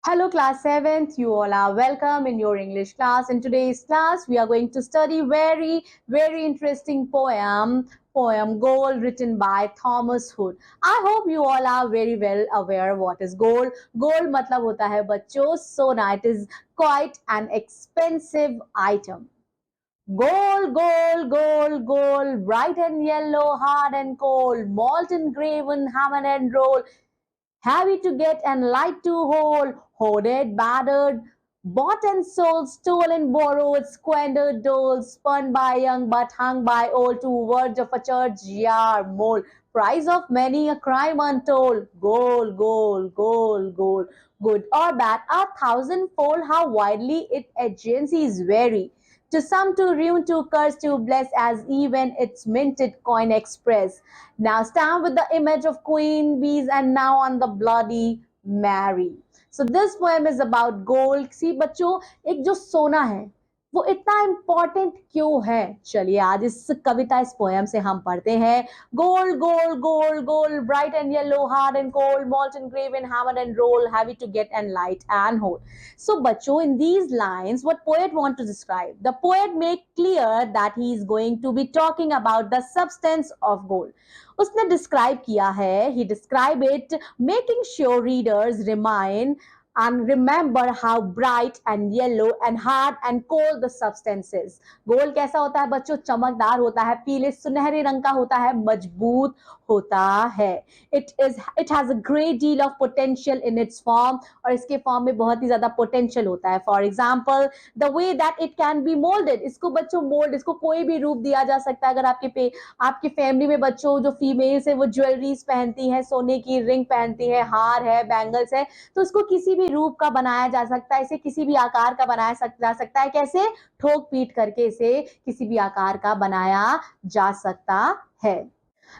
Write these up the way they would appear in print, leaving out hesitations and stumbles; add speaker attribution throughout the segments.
Speaker 1: Hello class 7th, you all are welcome in your English class. In today's class, we are going to study very interesting poem Goal, written by Thomas Hood. I hope you all are very well aware what is gold. Gold मतलब होता है बच्चों सोना. It is quite an expensive item. Gold, gold, gold, gold, bright and yellow, hard and cold, molten, graven, hammered and rolled, heavy to get and light to hold, hoarded, battered, bought and sold, stolen, borrowed, squandered, dole, spun by young but hung by old, to verge of a church yard mold, price of many a crime untold, gold, gold, gold, gold, good or bad, a thousandfold, how widely its agencies vary. To some to ruin, to curse, to bless, as even its minted coin express. Now stand with the image of Queen Bees and now on the Bloody Mary. So this poem is about gold. See बच्चों, एक जो सोना है वो इतना important क्यों है? चलिए आज इस कविता, इस पोएम से हम पढ़ते हैं. Gold, gold, gold, gold, bright and yellow, hard and cold, molten, graven, hammered and rolled, heavy to get and light and hold. So बच्चों, in these lines, what poet want to describe? The poet make clear that he is going to be talking about the substance of gold. उसने describe किया है, he describe it, making sure readers remind and remember how bright and yellow and hard and cold the substance is. Gold कैसा होता है बच्चों? चमकदार होता है, पीले सुनहरे रंग का होता है, मजबूत होता है. It has a great deal of potential in its form, और इसके फॉर्म में बहुत ही ज्यादा पोटेंशियल होता है. For example the way that it can be moulded. इसको बच्चों मोल्ड, इसको कोई भी रूप दिया जा सकता है. अगर आपकी फैमिली में बच्चों जो फीमेल्स है वो ज्वेलरीज पहनती है, सोने की रिंग पहनती है, हार है, बैंगल्स है, तो इसको किसी भी रूप का बनाया जा सकता है, इसे किसी भी आकार का बनाया जा सकता है. कैसे? ठोक पीट करके इसे किसी भी आकार का बनाया जा सकता है.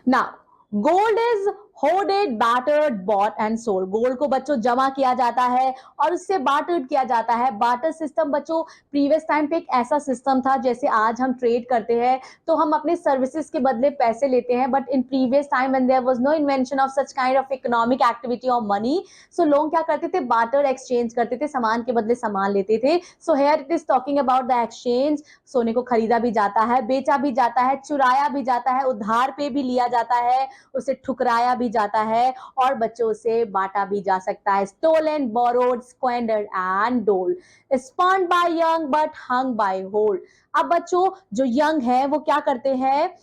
Speaker 1: Now, gold is hoarded, battered, bought and sold. Gold को बच्चों जमा किया जाता है और उससे बार्टर्ड किया जाता है. बार्टर सिस्टम बच्चों प्रीवियस टाइम पे एक ऐसा सिस्टम था, जैसे आज हम ट्रेड करते हैं तो हम अपने सर्विसेज के बदले पैसे लेते हैं, but in previous time when there was no invention of such kind of economic activity और मनी, सो लोग क्या करते थे? बार्टर एक्सचेंज करते थे, सामान के बदले सामान लेते थे. So here it is talking about the exchange. सोने को खरीदा भी जाता है, बेचा भी जाता है, चुराया भी जाता है, उधार पे भी लिया जाता है, उसे ठुकराया भी जाता है और बच्चों से बांटा भी जा सकता है. Stolen, borrowed, squandered and doled, spawned by young but hung by hold. अब बच्चों जो यंग है वो क्या करते हैं?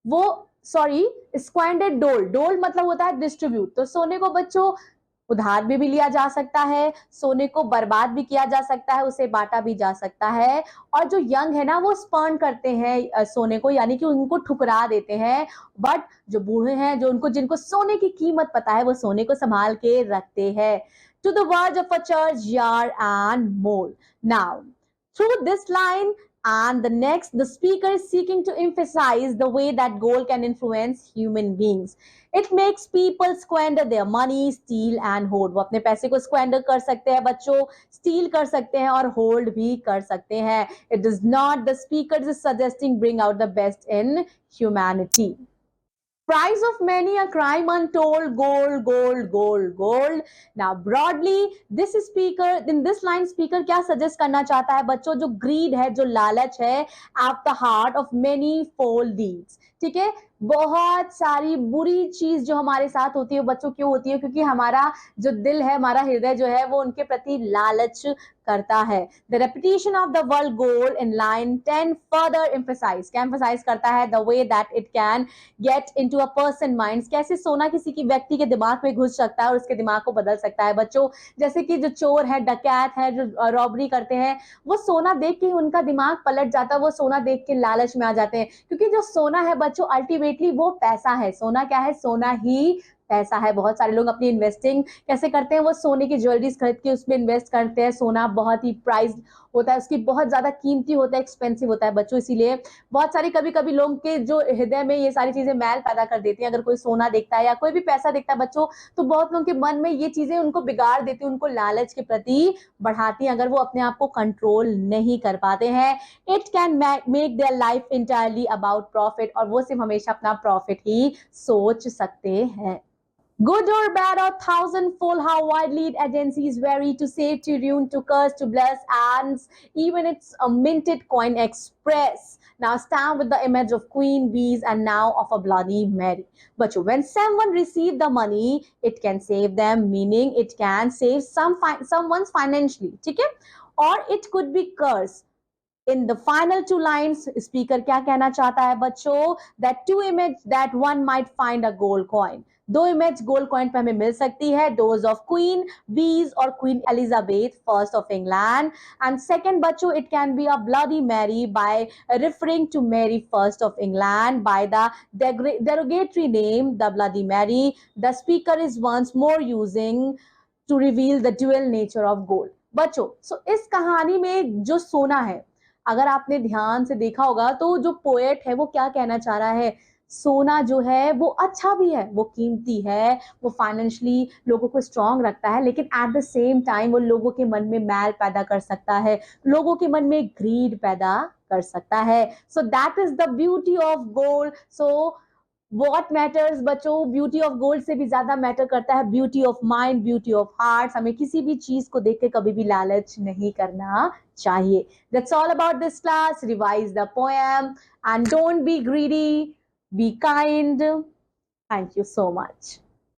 Speaker 1: वो स्क्वेंडर्ड, डोल्ड मतलब होता है डिस्ट्रीब्यूट. तो सोने को बच्चों उधार भी लिया जा सकता है, सोने को बर्बाद भी किया जा सकता है, उसे बांटा भी जा सकता है. और जो यंग है ना वो स्पर्न करते हैं सोने को, यानी कि उनको ठुकरा देते हैं. बट जो बूढ़े हैं, जो जिनको सोने की कीमत पता है, वो सोने को संभाल के रखते हैं. To the verge of a churchyard and mould. Now through this line and the next, the speaker is seeking to emphasize the way that gold can influence human beings. It makes people squander their money, steal and hold. वो अपने पैसे को squander कर सकते हैं बच्चों, steal कर सकते हैं और hold भी कर सकते हैं. It does not, the speaker is suggesting, bring out the best in humanity. Price of many a crime untold, gold, gold, gold, gold. Now broadly, this speaker, in this line speaker क्या suggest करना चाहता है बच्चों? जो greed है, जो लालच है, at the heart of many foul deeds. ठीक है, बहुत सारी बुरी चीज जो हमारे साथ होती है बच्चों, क्यों होती है? क्योंकि हमारा जो दिल है, हमारा हृदय जो है वो उनके प्रति लालच करता है. The repetition of the word gold in line 10 further emphasize, क्या emphasize करता है? The way that it can get into a person minds. कैसे सोना किसी की व्यक्ति के दिमाग में घुस सकता है और उसके दिमाग को बदल सकता है बच्चों. जैसे कि जो चोर है, डकैत है, जो रॉबरी करते हैं, वो सोना देख के उनका दिमाग पलट जाता है, वो सोना देख के लालच में आ जाते हैं. क्योंकि जो सोना है बच्चों अल्टीमेटली वो पैसा है. सोना क्या है? सोना ही पैसा है. बहुत सारे लोग अपनी इन्वेस्टिंग कैसे करते हैं? वो सोने की ज्वेलरीज खरीद के उसमें इन्वेस्ट करते हैं. सोना बहुत ही प्राइस्ड होता है, उसकी बहुत ज्यादा कीमती होता है, एक्सपेंसिव होता है बच्चों. इसीलिए बहुत सारी कभी लोग के जो हृदय में ये सारी चीजें मैल पैदा कर देती हैं. अगर कोई सोना देखता है या कोई भी पैसा देखता है बच्चों, तो बहुत लोगों के मन में ये चीजें उनको बिगाड़ देती हैं, उनको लालच के प्रति बढ़ाती हैं, अगर वो अपने आप को कंट्रोल नहीं कर पाते हैं. It can make their life entirely about profit, और वो सिर्फ हमेशा अपना प्रॉफिट ही सोच सकते हैं. Good or bad or thousandfold, how widely agencies vary to save, to ruin, to curse, to bless, and even its a minted coin express. Now stand with the image of Queen Bees and now of a Bloody Mary. But when someone receives the money, it can save them, meaning it can save someone's financially. Okay? Or it could be curse. In the final two lines, speaker क्या कहना चाहता है बच्चों? That two image that one might find a gold coin. दो image gold coin पे हमें मिल सकती है, दोज ऑफ क्वीन बीज और Queen Elizabeth first of England, and second बच्चों it can be a bloody Mary by referring to Mary first of England by the derogatory name the Bloody Mary. The speaker is once more using to reveal the dual nature of gold. बच्चों इस कहानी में जो सोना है, अगर आपने ध्यान से देखा होगा तो जो पोएट है वो क्या कहना चाह रहा है, सोना जो है वो अच्छा भी है, वो कीमती है, वो फाइनेंशियली लोगों को स्ट्रांग रखता है, लेकिन एट द सेम टाइम वो लोगों के मन में मैल पैदा कर सकता है, लोगों के मन में ग्रीड पैदा कर सकता है. So that is the beauty of gold. So what matters बच्चों, ब्यूटी ऑफ गोल्ड से भी ज्यादा मैटर करता है beauty of mind, beauty of heart. हमें किसी भी चीज को देख के कभी भी लालच नहीं करना चाहिए. That's all about this class. Revise the poem and don't be greedy. Be kind. Thank you so much.